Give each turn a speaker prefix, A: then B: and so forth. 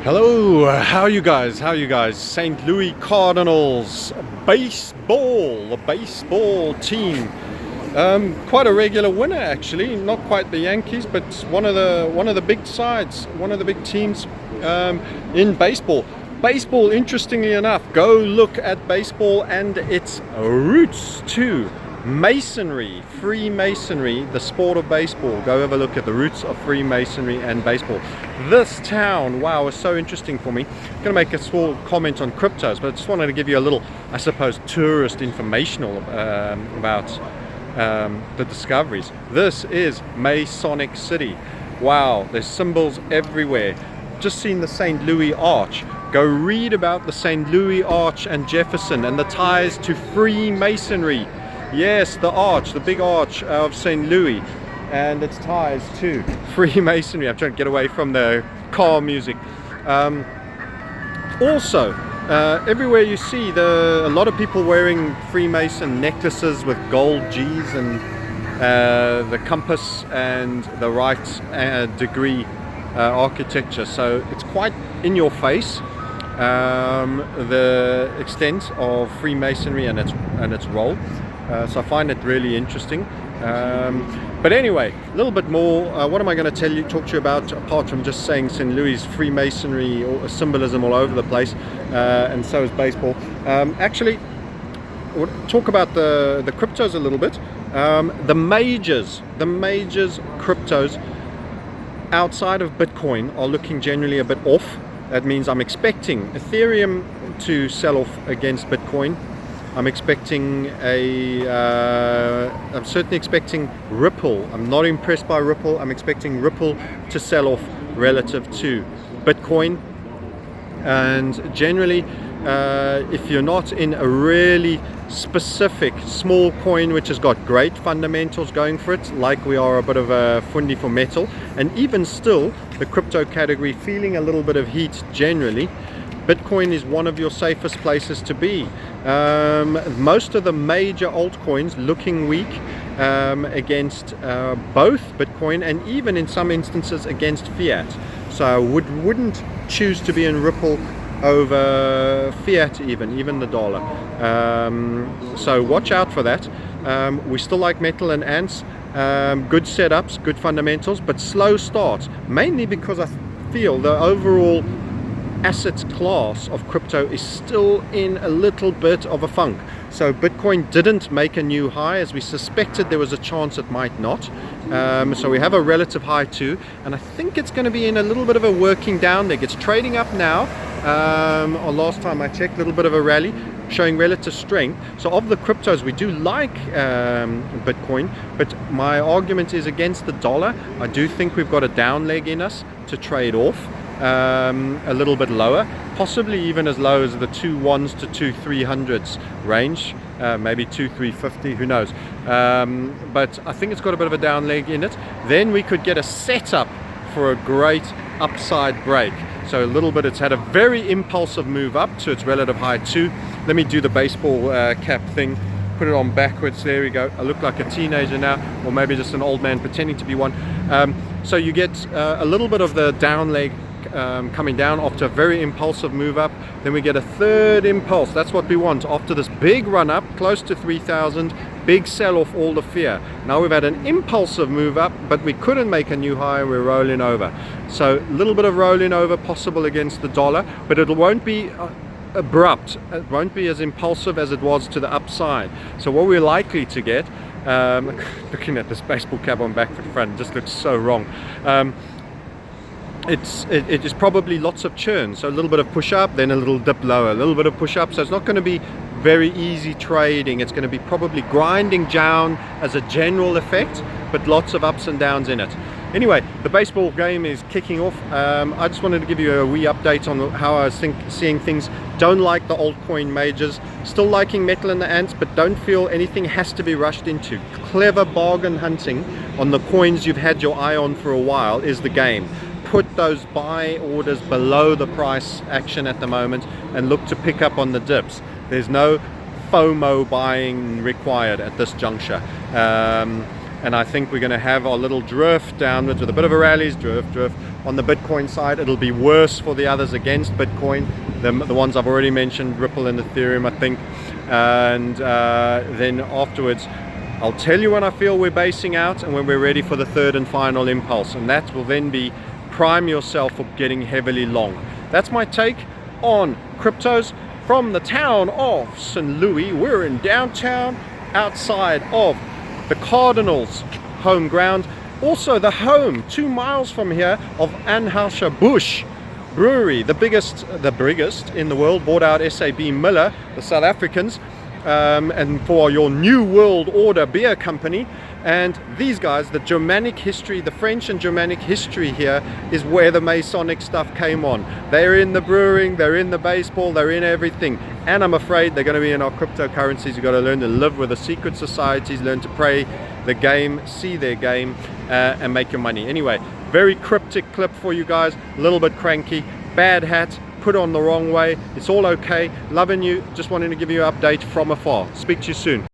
A: Hello, how are you guys? St. Louis Cardinals baseball, the baseball team. Quite a regular winner actually, not quite the Yankees, but one of the big sides, one of the big teams in baseball. Baseball, interestingly enough, go look at baseball and its roots too. Masonry, Freemasonry, the sport of baseball. Go have a look at the roots of Freemasonry and baseball. This town, wow, was so interesting for me. I'm going to make a small comment on cryptos, but I just wanted to give you a little, I suppose, tourist informational about the discoveries. This is Masonic City. Wow, there's symbols everywhere. Just seen the St. Louis Arch. Go read about the St. Louis Arch and Jefferson and the ties to Freemasonry. Yes, the arch, the big arch of St. Louis and its ties to Freemasonry. I'm trying to get away from the car music. Also, everywhere you see a lot of people wearing Freemason necklaces with gold G's and the compass and the right degree architecture. So it's quite in your face, the extent of Freemasonry and its role. So I find it really interesting. But anyway, a little bit more. What am I going to talk to you about, apart from just saying St. Louis Freemasonry or symbolism all over the place, and so is baseball. Actually, we'll talk about the cryptos a little bit. The majors cryptos outside of Bitcoin are looking generally a bit off. That means I'm expecting Ethereum to sell off against Bitcoin. I'm certainly expecting Ripple. I'm not impressed by Ripple. I'm expecting Ripple to sell off relative to Bitcoin. And generally, if you're not in a really specific small coin which has got great fundamentals going for it, like we are a bit of a fundi for metal, and even still the crypto category feeling a little bit of heat generally, Bitcoin is one of your safest places to be. Most of the major altcoins looking weak against both Bitcoin and even in some instances against Fiat. So I wouldn't choose to be in Ripple over Fiat, even the dollar. So watch out for that. We still like metal and ants. Good setups, good fundamentals, but slow starts, mainly because I feel the overall asset class of crypto is still in a little bit of a funk. So Bitcoin didn't make a new high, as we suspected there was a chance it might not. So we have a relative high too, and I think it's going to be in a little bit of a working down leg. It's trading up now, or last time I checked, a little bit of a rally showing relative strength. So of the cryptos, we do like Bitcoin, but my argument is against the dollar. I do think we've got a down leg in us to trade off a little bit lower, possibly even as low as the 2.1s to 2.300s range, maybe 2.350, who knows. But I think it's got a bit of a down leg in it. Then we could get a setup for a great upside break. So a little bit, it's had a very impulsive move up to its relative high too. Let me do the baseball cap thing, put it on backwards. There we go. I look like a teenager now, or maybe just an old man pretending to be one. So you get a little bit of the down leg coming down after a very impulsive move up. Then we get a third impulse. That's what we want after this big run up close to 3,000, big sell off, all the fear. Now we've had an impulsive move up, but we couldn't make a new high. We're rolling over. So a little bit of rolling over possible against the dollar, but it won't be abrupt. It won't be as impulsive as it was to the upside. So what we're likely to get, looking at this baseball cap on back foot front, it just looks so wrong. It is probably lots of churn, so a little bit of push up, then a little dip lower, a little bit of push up. So it's not going to be very easy trading. It's going to be probably grinding down as a general effect, but lots of ups and downs in it. Anyway, the baseball game is kicking off. I just wanted to give you a wee update on how I was seeing things. Don't like the altcoin majors. Still liking metal and the ants, but don't feel anything has to be rushed into. Clever bargain hunting on the coins you've had your eye on for a while is the game. Put those buy orders below the price action at the moment and look to pick up on the dips. There's no FOMO buying required at this juncture. And I think we're going to have our little drift downwards with a bit of a rallies, drift, on the Bitcoin side. It'll be worse for the others against Bitcoin, the ones I've already mentioned, Ripple and Ethereum, I think. And then afterwards, I'll tell you when I feel we're basing out and when we're ready for the third and final impulse. And that will then be prime yourself for getting heavily long. That's my take on cryptos from the town of St. Louis. We're in downtown, outside of the Cardinals' home ground. Also the home, 2 miles from here, of Anheuser-Busch Brewery, the biggest in the world. Bought out SAB Miller, the South Africans, and for your New World Order beer company. And these guys, the Germanic history, the French and Germanic history here is where the Masonic stuff came on. They're in the brewing, they're in the baseball, they're in everything. And I'm afraid they're going to be in our cryptocurrencies. You've got to learn to live with the secret societies, learn to play the game, see their game, and make your money. Anyway, very cryptic clip for you guys, a little bit cranky, bad hat, put on the wrong way. It's all okay. Loving you, just wanting to give you an update from afar. Speak to you soon.